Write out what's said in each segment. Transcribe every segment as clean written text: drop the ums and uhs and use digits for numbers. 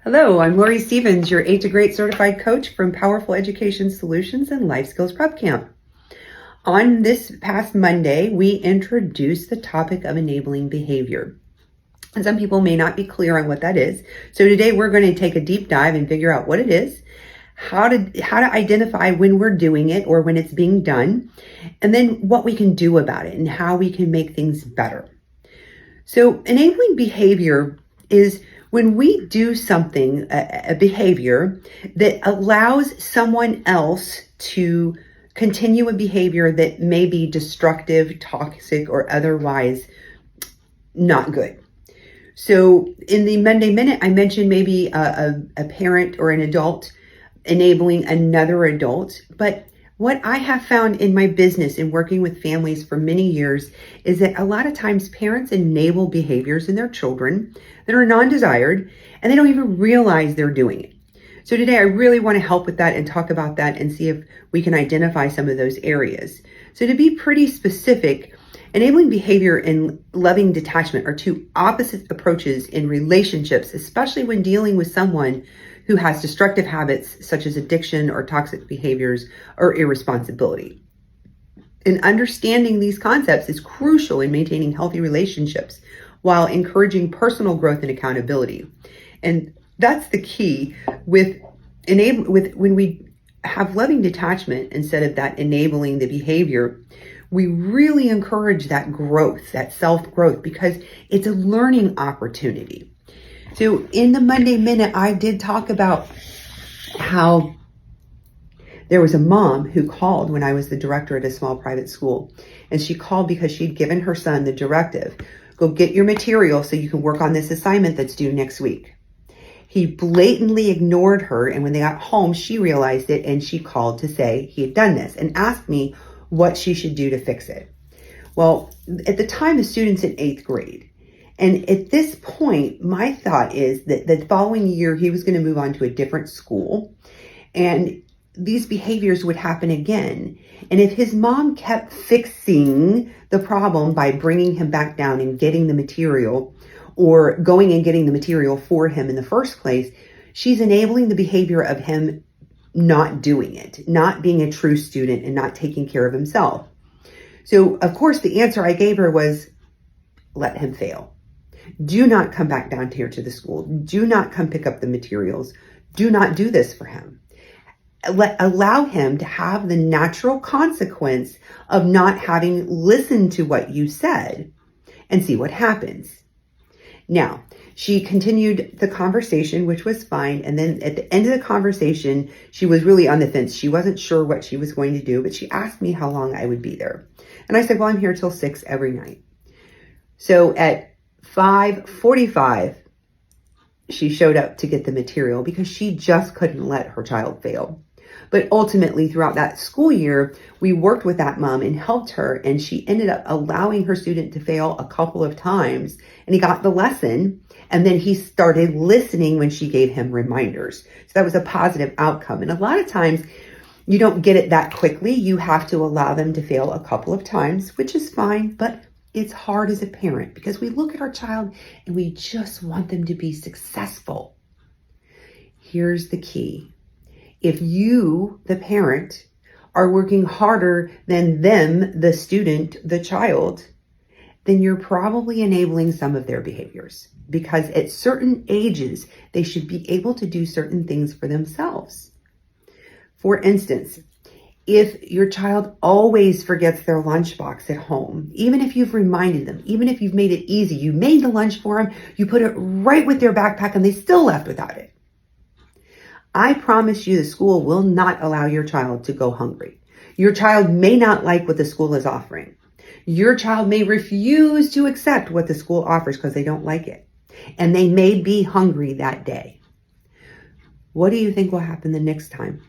Hello, I'm Lori Stevens, your 8 to Great certified coach from Powerful Education Solutions and Life Skills Prep Camp. On this past Monday, we introduced the topic of enabling behavior. And some people may not be clear on what that is. So today we're going to take a deep dive and figure out what it is, how to identify when we're doing it or when it's being done, and then what we can do about it and how we can make things better. So enabling behavior is when we do something, a behavior that allows someone else to continue a behavior that may be destructive, toxic, or otherwise not good. So in the Monday Minute, I mentioned maybe a parent or an adult enabling another adult, but what I have found in my business and working with families for many years is that a lot of times parents enable behaviors in their children that are non-desired, and they don't even realize they're doing it. So today I really want to help with that and talk about that and see if we can identify some of those areas. So to be pretty specific, enabling behavior and loving detachment are two opposite approaches in relationships, especially when dealing with someone who has destructive habits such as addiction or toxic behaviors or irresponsibility. And understanding these concepts is crucial in maintaining healthy relationships while encouraging personal growth and accountability. And that's the key with when we have loving detachment instead of that enabling the behavior. We really encourage that growth, that self-growth, because it's a learning opportunity. So in the Monday Minute, I did talk about how there was a mom who called when I was the director at a small private school. And she called because she'd given her son the directive, go get your material so you can work on this assignment that's due next week. He blatantly ignored her. And when they got home, she realized it and she called to say he had done this and asked me what she should do to fix it. Well, at the time, the student's in 8th grade. And at this point, my thought is that the following year, he was going to move on to a different school. And these behaviors would happen again. And if his mom kept fixing the problem by bringing him back down and getting the material or going and getting the material for him in the first place, she's enabling the behavior of him not doing it, not being a true student and not taking care of himself. So, of course, the answer I gave her was, let him fail. Do not come back down here to the school. Do not come pick up the materials. Do not do this for him. Allow him to have the natural consequence of not having listened to what you said and see what happens. Now, she continued the conversation, which was fine. And then at the end of the conversation, she was really on the fence. She wasn't sure what she was going to do, but she asked me how long I would be there. And I said, well, I'm here till 6 every night. So at 5:45, she showed up to get the material because she just couldn't let her child fail. But ultimately, throughout that school year, we worked with that mom and helped her, and she ended up allowing her student to fail a couple of times, and he got the lesson, and then he started listening when she gave him reminders. So that was a positive outcome. And a lot of times, you don't get it that quickly. You have to allow them to fail a couple of times, which is fine, but it's hard as a parent because we look at our child and we just want them to be successful. Here's the key. If you, the parent, are working harder than them, the student, the child, then you're probably enabling some of their behaviors because at certain ages, they should be able to do certain things for themselves. For instance, if your child always forgets their lunchbox at home, even if you've reminded them, even if you've made it easy, you made the lunch for them, you put it right with their backpack and they still left without it. I promise you the school will not allow your child to go hungry. Your child may not like what the school is offering. Your child may refuse to accept what the school offers because they don't like it. And they may be hungry that day. What do you think will happen the next time?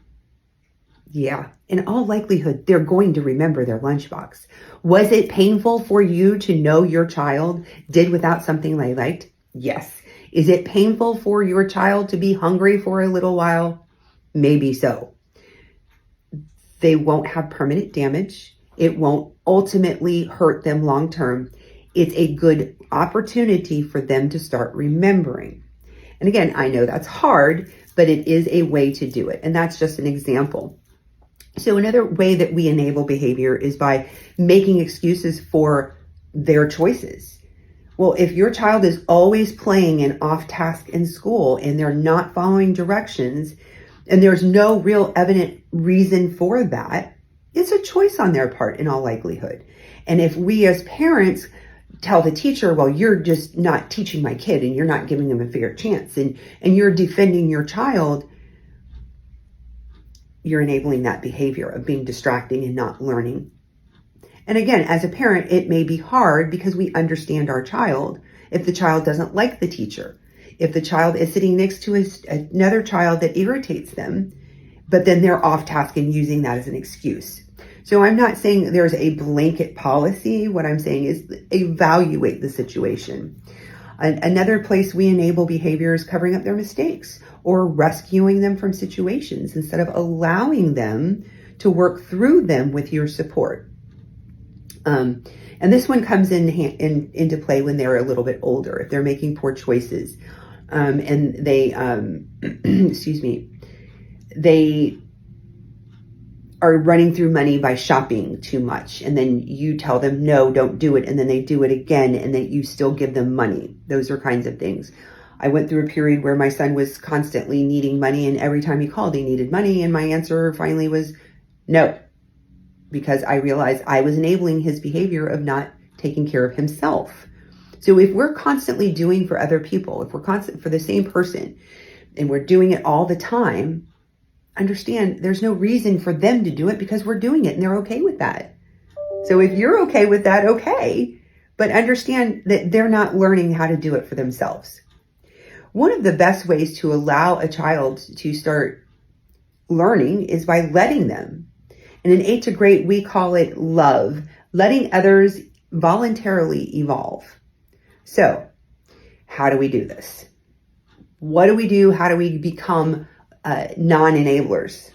Yeah, in all likelihood, they're going to remember their lunchbox. Was it painful for you to know your child did without something they liked? Yes. Is it painful for your child to be hungry for a little while? Maybe so. They won't have permanent damage. It won't ultimately hurt them long term. It's a good opportunity for them to start remembering. And again, I know that's hard, but it is a way to do it. And that's just an example. So another way that we enable behavior is by making excuses for their choices. Well, if your child is always playing and off task in school and they're not following directions and there's no real evident reason for that, it's a choice on their part in all likelihood. And if we as parents tell the teacher, well, you're just not teaching my kid and you're not giving them a fair chance and you're defending your child, you're enabling that behavior of being distracting and not learning. And again, as a parent, it may be hard because we understand our child. If the child doesn't like the teacher, if the child is sitting next to another child that irritates them, but then they're off task and using that as an excuse. So I'm not saying there's a blanket policy. What I'm saying is evaluate the situation. Another place we enable behavior is covering up their mistakes or rescuing them from situations instead of allowing them to work through them with your support. And this one comes into play when they're a little bit older, if they're making poor choices, and they, they are running through money by shopping too much. And then you tell them, no, don't do it. And then they do it again, and then you still give them money. Those are kinds of things. I went through a period where my son was constantly needing money, and every time he called, he needed money. And my answer finally was no, because I realized I was enabling his behavior of not taking care of himself. So if we're constantly doing for other people, if we're constant for the same person and we're doing it all the time, understand there's no reason for them to do it because we're doing it and they're okay with that. So if you're okay with that, okay, but understand that they're not learning how to do it for themselves. One of the best ways to allow a child to start learning is by letting them. And in 8 to Great, we call it love, letting others voluntarily evolve. So how do we do this? What do we do? How do we become non-enablers?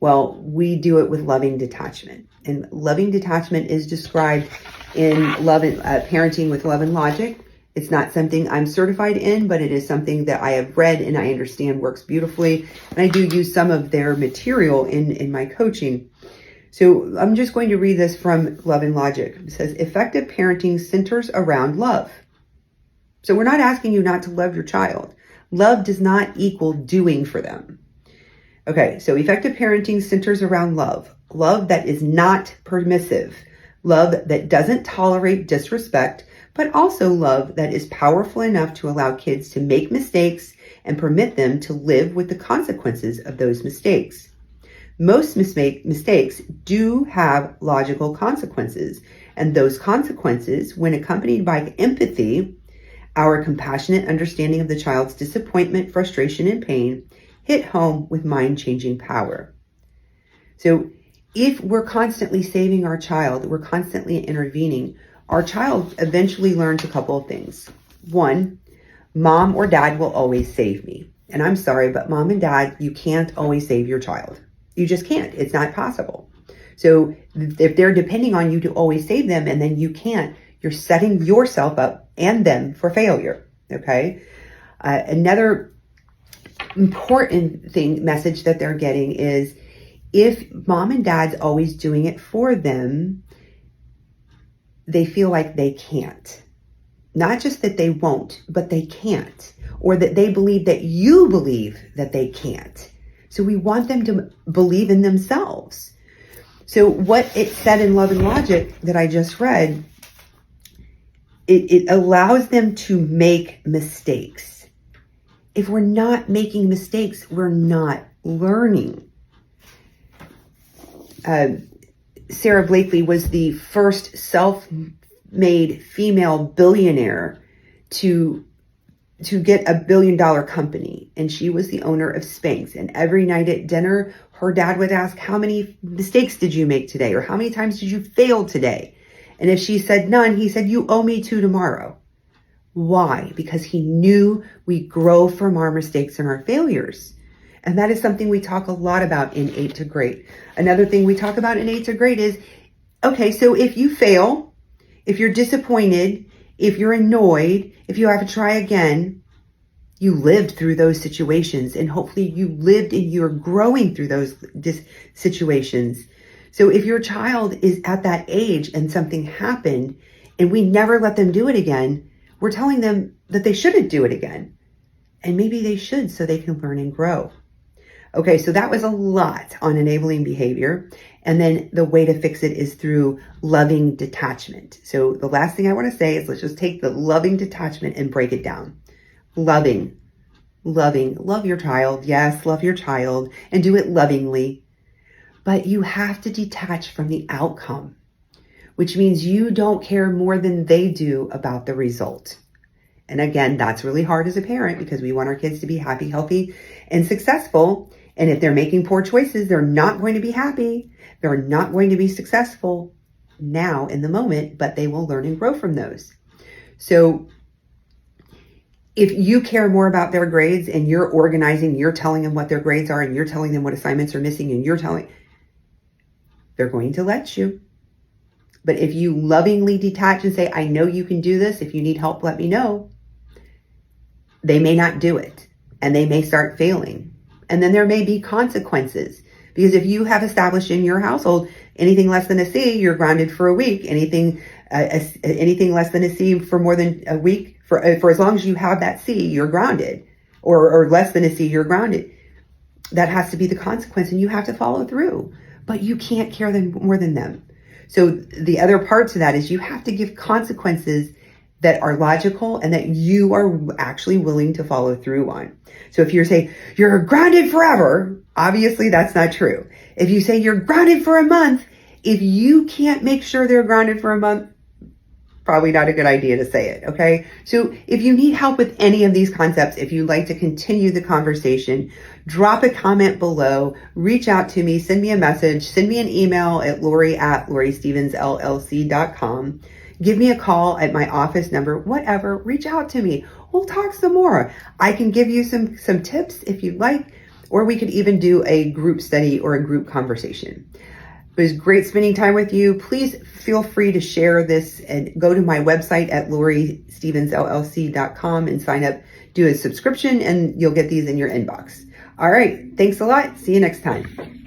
Well, we do it with loving detachment. And loving detachment is described in Love and Parenting with Love and Logic. It's not something I'm certified in, but it is something that I have read and I understand works beautifully. And I do use some of their material in my coaching. So I'm just going to read this from Love and Logic. It says, effective parenting centers around love. So we're not asking you not to love your child. Love does not equal doing for them. Okay, so effective parenting centers around love. Love that is not permissive. Love that doesn't tolerate disrespect, but also love that is powerful enough to allow kids to make mistakes and permit them to live with the consequences of those mistakes. Most mistakes do have logical consequences, and those consequences, when accompanied by empathy, our compassionate understanding of the child's disappointment, frustration, and pain, hit home with mind-changing power. So if we're constantly saving our child, we're constantly intervening, our child eventually learns a couple of things. One, mom or dad will always save me. And I'm sorry, but mom and dad, you can't always save your child. You just can't. It's not possible. So if they're depending on you to always save them and then you can't, you're setting yourself up and them for failure. Okay. Another important message that they're getting is if mom and dad's always doing it for them, they feel like they can't. Not just that they won't, but they can't. Or that they believe that you believe that they can't. So we want them to believe in themselves. So what it said in Love and Logic that I just read, it allows them to make mistakes. If we're not making mistakes, we're not learning. Sarah Blakely was the first self-made female billionaire to get $1 billion company. And she was the owner of Spanx. And every night at dinner, her dad would ask, how many mistakes did you make today? Or how many times did you fail today? And if she said none, he said, you owe me 2 tomorrow. Why? Because he knew we grow from our mistakes and our failures. And that is something we talk a lot about in 8 to Great. Another thing we talk about in 8 to Great is, okay, so if you fail, if you're disappointed, if you're annoyed, if you have to try again, You lived through those situations, and hopefully you lived and you're growing through those situations. So if your child is at that age and something happened and we never let them do it again, we're telling them that they shouldn't do it again. And maybe they should, so they can learn and grow. Okay, so that was a lot on enabling behavior. And then the way to fix it is through loving detachment. So the last thing I want to say is let's just take the loving detachment and break it down. Loving, love your child. Yes, love your child and do it lovingly. But you have to detach from the outcome, which means you don't care more than they do about the result. And again, that's really hard as a parent because we want our kids to be happy, healthy, and successful. And if they're making poor choices, they're not going to be happy. They're not going to be successful now in the moment, but they will learn and grow from those. So if you care more about their grades and you're organizing, you're telling them what their grades are and you're telling them what assignments are missing and they're going to let you. But if you lovingly detach and say, I know you can do this. If you need help, let me know. They may not do it and they may start failing. And then there may be consequences, because if you have established in your household anything less than a C, you're grounded for a week. Anything less than a C for more than a week, for as long as you have that C, you're grounded, or less than a C, you're grounded. That has to be the consequence, and you have to follow through. But you can't care more than them. So the other part to that is you have to give consequences that are logical and that you are actually willing to follow through on. So if you're saying you're grounded forever, obviously that's not true. If you say you're grounded for a month, if you can't make sure they're grounded for a month, probably not a good idea to say it, okay? So if you need help with any of these concepts, if you'd like to continue the conversation, drop a comment below, reach out to me, send me a message, send me an email at lori@loristevensllc.com. Give me a call at my office number, whatever, reach out to me. We'll talk some more. I can give you some tips if you'd like, or we could even do a group study or a group conversation. It was great spending time with you. Please feel free to share this and go to my website at loristevensllc.com and sign up, do a subscription, and you'll get these in your inbox. All right. Thanks a lot. See you next time.